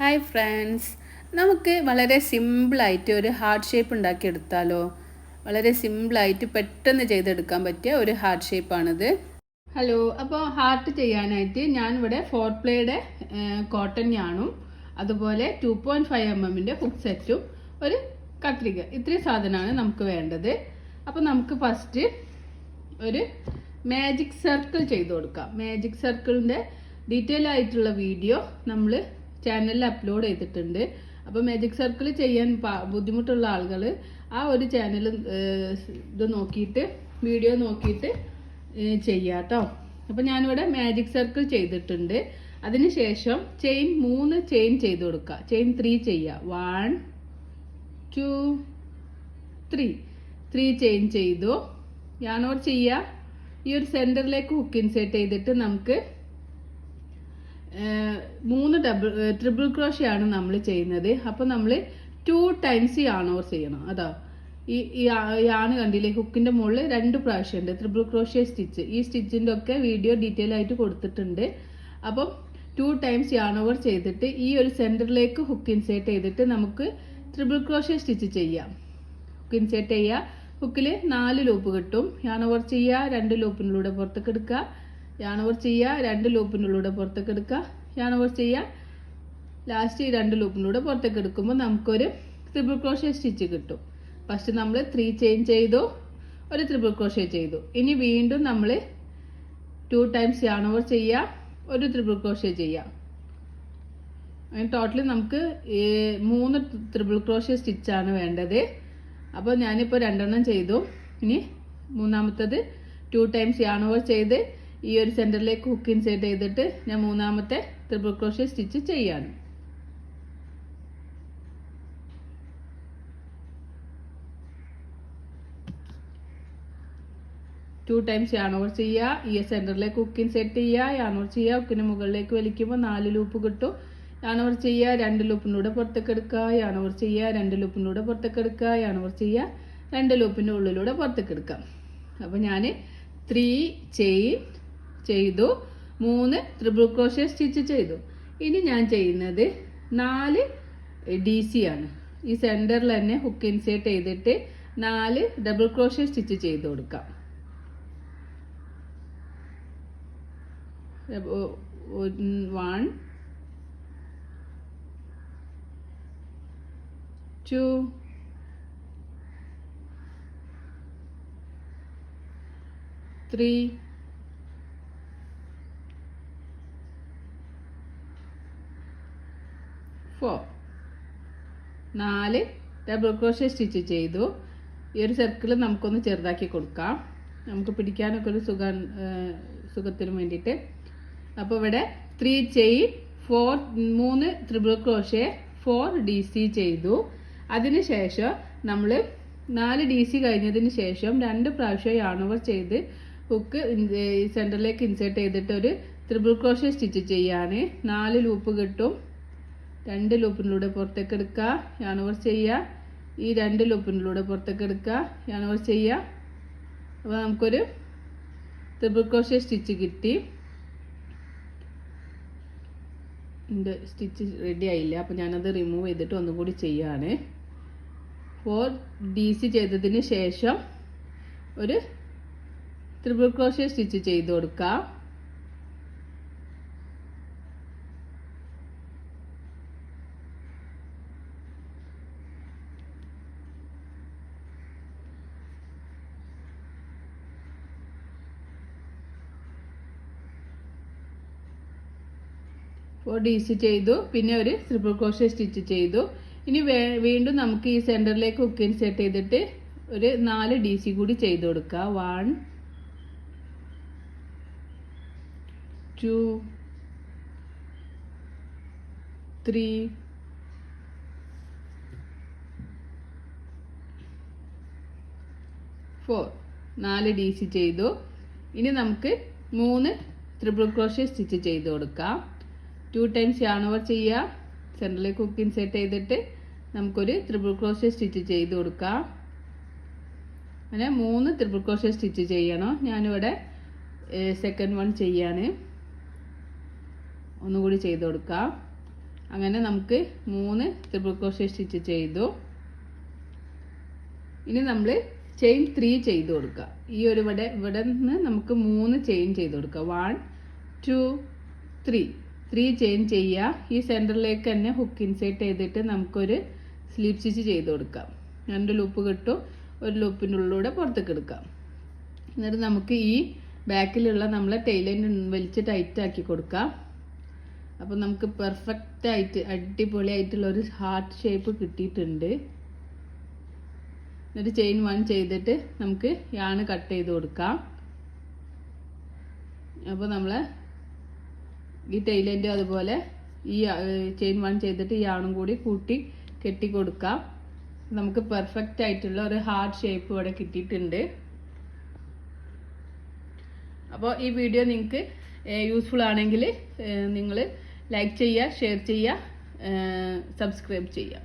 Hi friends, നമുക്ക് വളരെ സിമ്പിളായിട്ട് ഒരു ഹാർട്ട് ഷേപ്പ് ഉണ്ടാക്കിയെടുത്താലോ. വളരെ സിമ്പിളായിട്ട് പെട്ടെന്ന് ചെയ്തെടുക്കാൻ പറ്റിയ ഒരു ഹാർട്ട് ഷേപ്പാണിത്. ഹലോ, അപ്പോൾ ഹാർട്ട് ചെയ്യാനായിട്ട് ഞാനിവിടെ 4 പ്ലേയുടെ കോട്ടൺ ഞാണും അതുപോലെ 2.5 mm ഹുക്ക് സെറ്റും ഒരു കത്രിക, ഇത്രയും സാധനമാണ് നമുക്ക് വേണ്ടത്. അപ്പോൾ നമുക്ക് ഫസ്റ്റ് ഒരു മാജിക് സർക്കിൾ ചെയ്ത് കൊടുക്കാം. മാജിക് സർക്കിളിൻ്റെ ഡീറ്റെയിൽ ആയിട്ടുള്ള വീഡിയോ നമ്മൾ ചാനലിൽ അപ്ലോഡ് ചെയ്തിട്ടുണ്ട്. അപ്പോൾ മാജിക് സർക്കിൾ ചെയ്യാൻ ബുദ്ധിമുട്ടുള്ള ആളുകൾ ആ ഒരു ചാനൽ ഇത് നോക്കിയിട്ട് വീഡിയോ നോക്കിയിട്ട് ചെയ്യാം കേട്ടോ. അപ്പോൾ ഞാനിവിടെ മാജിക് സർക്കിൾ ചെയ്തിട്ടുണ്ട്. അതിനുശേഷം ചെയിൻ 3 ചെയിൻ ചെയ്ത് കൊടുക്കുക. ചെയിൻ 3 ചെയ്യുക. 1 2 3 ചെയിൻ ചെയ്തു. യാണോർ ചെയ്യുക. ഈ ഒരു സെൻറ്ററിലേക്ക് ഹുക്ക് ഇൻസേർട്ട് ചെയ്തിട്ട് നമുക്ക് 3 ട്രിപ്പിൾ ക്രോഷ്യ ആണ് നമ്മൾ ചെയ്യുന്നത്. അപ്പോൾ നമ്മൾ 2 ടൈംസ് യാണോർ ചെയ്യണം. അതാ ഈ യാണ് കണ്ടില്ലേ, ഹുക്കിൻ്റെ മുകളിൽ 2 പ്രാവശ്യം ഉണ്ട് ട്രിപ്പിൾ ക്രോഷ്യ സ്റ്റിച്ച്. ഈ സ്റ്റിച്ചിൻ്റെ ഒക്കെ വീഡിയോ ഡീറ്റെയിൽ ആയിട്ട് കൊടുത്തിട്ടുണ്ട്. അപ്പം 2 ടൈംസ് യാണോവർ ചെയ്തിട്ട് ഈ ഒരു സെൻറ്ററിലേക്ക് ഹുക്ക് ഇൻസേർട്ട് ചെയ്തിട്ട് നമുക്ക് ട്രിപ്പിൾ ക്രോഷ്യ സ്റ്റിച്ച് ചെയ്യാം. ഹുക്ക് ഇൻസേർട്ട് ചെയ്യുക. ഹുക്കിൽ 4 ലൂപ്പ് കിട്ടും. യാണോവർ ചെയ്യുക, 2 ലൂപ്പിനുള്ളിലൂടെ പുറത്തേക്ക് എടുക്കുക. യാണോവർ ചെയ്യുക, 2 ലൂപ്പിനുള്ളിലൂടെ പുറത്തേക്ക് എടുക്കുക. യാണോവർ ചെയ്യുക, ലാസ്റ്റ് ഈ 2 ലൂപ്പിനുള്ളിലൂടെ പുറത്തേക്ക് എടുക്കുമ്പോൾ നമുക്കൊരു ട്രിപ്പിൾ ക്രോഷ്യ സ്റ്റിച്ച് കിട്ടും. ഫസ്റ്റ് നമ്മൾ 3 ചെയിൻ ചെയ്തു, ഒരു ട്രിപ്പിൾ ക്രോഷ്യ ചെയ്തു. ഇനി വീണ്ടും നമ്മൾ 2 ടൈംസ് യാണോവർ ചെയ്യുക, ഒരു ട്രിപ്പിൾ ക്രോഷ്യ ചെയ്യുക. അങ്ങനെ ടോട്ടലി നമുക്ക് 3 ട്രിപ്പിൾ ക്രോഷ്യ സ്റ്റിച്ചാണ് വേണ്ടത്. അപ്പോൾ ഞാനിപ്പോൾ 2 ചെയ്തു. ഇനി മൂന്നാമത്തത് 2 ടൈംസ് യാണോവർ ചെയ്ത് ഈ ഒരു സെൻറ്ററിലേക്ക് ഹുക്ക് ഇൻസേർട്ട് ചെയ്തിട്ട് ഞാൻ 3ാമത്തെ ട്രിപ്പിൾ ക്രോഷ്യ സ്റ്റിച്ച് ചെയ്യാണ്. ടു ടൈംസ് യാണോവർ ചെയ്യുക, ഈ സെൻറ്ററിലേക്ക് ഹുക്ക് ഇൻസേർട്ട് ചെയ്യുക, യാണോവർ ചെയ്യുക, ഹുക്കിന് മുകളിലേക്ക് വലിക്കുമ്പോൾ 4 ലൂപ്പ് കിട്ടും. യാണോവർ ചെയ്യുക, 2 ലൂപ്പിനൂടെ പുറത്തേക്ക് എടുക്കുക. യാണോവർ ചെയ്യുക, 2 ലൂപ്പിനൂടെ പുറത്തേക്ക് എടുക്കുക. യാണോവർ ചെയ്യുക, 2 ലൂപ്പിൻ്റെ ഉള്ളിലൂടെ പുറത്തേക്ക് എടുക്കാം. അപ്പോൾ ഞാൻ 3 ചെയിൻ ചെയ്തു, 3 ട്രിപ്പിൾ ക്രോഷ്യ സ്റ്റിച്ച് ചെയ്തു. ഇനി ഞാൻ ചെയ്യുന്നത് 4 DC ആണ്. ഈ സെൻറ്ററിൽ തന്നെ ഹുക്ക് ഇൻസേർട്ട് ചെയ്തിട്ട് 4 ഡബിൾ ക്രോഷ്യ സ്റ്റിച്ച് ചെയ്ത് കൊടുക്കാം. 1 2 3 4 4 ഡബിൾ ക്രോഷ്യ സ്റ്റിച്ച് ചെയ്തു. ഈ ഒരു സർക്കിൾ നമുക്കൊന്ന് ചെറുതാക്കി കൊടുക്കാം, നമുക്ക് പിടിക്കാനൊക്കെ ഒരു സുഖത്തിന് വേണ്ടിയിട്ട്. അപ്പോൾ ഇവിടെ 3 ചെയിൻ 3 ട്രിപ്പിൾ ക്രോഷ്യ 4 DC ചെയ്തു. അതിനുശേഷം നമ്മൾ 4 DC കഴിഞ്ഞതിന് ശേഷം 2 പ്രാവശ്യം യാണോവർ ചെയ്ത് ഹുക്ക് സെൻറ്ററിലേക്ക് ഇൻസേർട്ട് ചെയ്തിട്ട് ഒരു ട്രിപ്പിൾ ക്രോഷ്യ സ്റ്റിച്ച് ചെയ്യാണ്. 4 ലൂപ്പ് കിട്ടും. 2 ലൂപ്പിനുള്ളിലൂടെ പുറത്തേക്ക് എടുക്കുക, യാണോവർ ചെയ്യുക, ഈ 2 ലൂപ്പിനുള്ളിലൂടെ പുറത്തേക്ക് എടുക്കുക, യാണോവർ ചെയ്യുക. അപ്പോൾ നമുക്കൊരു ട്രിപ്പിൾ ക്രോഷ്യ സ്റ്റിച്ച് കിട്ടി. എൻ്റെ സ്റ്റിച്ച് റെഡി ആയില്ല, അപ്പോൾ ഞാനത് റിമൂവ് ചെയ്തിട്ട് ഒന്നും കൂടി ചെയ്യാണ്. 4 DC ചെയ്തതിന് ശേഷം ഒരു ട്രിപ്പിൾ ക്രോഷ്യ സ്റ്റിച്ച് ചെയ്ത് കൊടുക്കുക. DC ചെയ്തു, പിന്നെ ഒരു ട്രിപ്പിൾ ക്രോഷ്യ സ്റ്റിച്ച് ചെയ്തു. ഇനി വീണ്ടും നമുക്ക് ഈ സെൻറ്ററിലേക്ക് ഹുക്ക് ഇൻസേർട്ട് ചെയ്തിട്ട് ഒരു 4 DC കൂടി ചെയ്ത് കൊടുക്കുക. 1 2 3 4 4 DC ചെയ്തു. ഇനി നമുക്ക് 3 ട്രിപ്പിൾ ക്രോഷ്യ സ്റ്റിച്ച് ചെയ്ത് കൊടുക്കാം. 2 ടൈംസ് യാണോവർ ചെയ്യുക, സെൻറ്ററിലേക്ക് ഹുക്ക് ഇൻസേർട്ട് ചെയ്തിട്ട് നമുക്കൊരു ട്രിപ്പിൾ ക്രോഷ്യ സ്റ്റിച്ച് ചെയ്ത് കൊടുക്കാം. അങ്ങനെ 3 ട്രിപ്പിൾ ക്രോഷ്യ സ്റ്റിച്ച് ചെയ്യണം. ഞാനിവിടെ സെക്കൻഡ് വൺ ചെയ്യാണ്. ഒന്നുകൂടി ചെയ്ത് കൊടുക്കാം. അങ്ങനെ നമുക്ക് 3 ട്രിപ്പിൾ ക്രോഷ്യ സ്റ്റിച്ച് ചെയ്തു. ഇനി നമ്മൾ ചെയിൻ 3 ചെയ്ത് കൊടുക്കുക. ഈ ഒരു ഇവിടെ നിന്ന് നമുക്ക് 3 ചെയിൻ ചെയ്ത് കൊടുക്കുക. 1 2 3 ചെയിൻ ചെയ്യുക. ഈ സെൻറ്ററിലേക്ക് തന്നെ ഹുക്ക് ഇൻസേർട്ട് ചെയ്തിട്ട് നമുക്കൊരു സ്ലീപ്പ് സ്റ്റിച്ച് ചെയ്ത് കൊടുക്കാം. 2 ലൂപ്പ് കിട്ടും. ഒരു ലൂപ്പിൻ്റെ ഉള്ളിലൂടെ പുറത്തേക്ക് എടുക്കാം. എന്നിട്ട് നമുക്ക് ഈ ബാക്കിലുള്ള നമ്മളെ ടൈലൈൻ വലിച്ച് ടൈറ്റ് ആക്കി കൊടുക്കാം. അപ്പോൾ നമുക്ക് പെർഫെക്റ്റ് ആയിട്ട് അടിപൊളിയായിട്ടുള്ള ഒരു ഹാർട്ട് ഷേപ്പ് കിട്ടിയിട്ടുണ്ട്. എന്നിട്ട് ചെയിൻ 1 ചെയ്തിട്ട് നമുക്ക് യാൺ കട്ട് ചെയ്ത് കൊടുക്കാം. അപ്പോൾ നമ്മൾ ഈ ടൈലൈൻ്റെ അതുപോലെ ഈ ചെയിൻ 1 ചെയ്തിട്ട് ഈ യാണും കൂടി കൂട്ടി കെട്ടി കൊടുക്കാം. നമുക്ക് പെർഫെക്റ്റ് ആയിട്ടുള്ള ഒരു ഹാർട്ട് ഷേപ്പ് ഇവിടെ കിട്ടിയിട്ടുണ്ട്. അപ്പോൾ ഈ വീഡിയോ നിങ്ങൾക്ക് യൂസ്ഫുൾ ആണെങ്കിൽ നിങ്ങൾ ലൈക്ക് ചെയ്യുക, ഷെയർ ചെയ്യുക, സബ്സ്ക്രൈബ് ചെയ്യുക.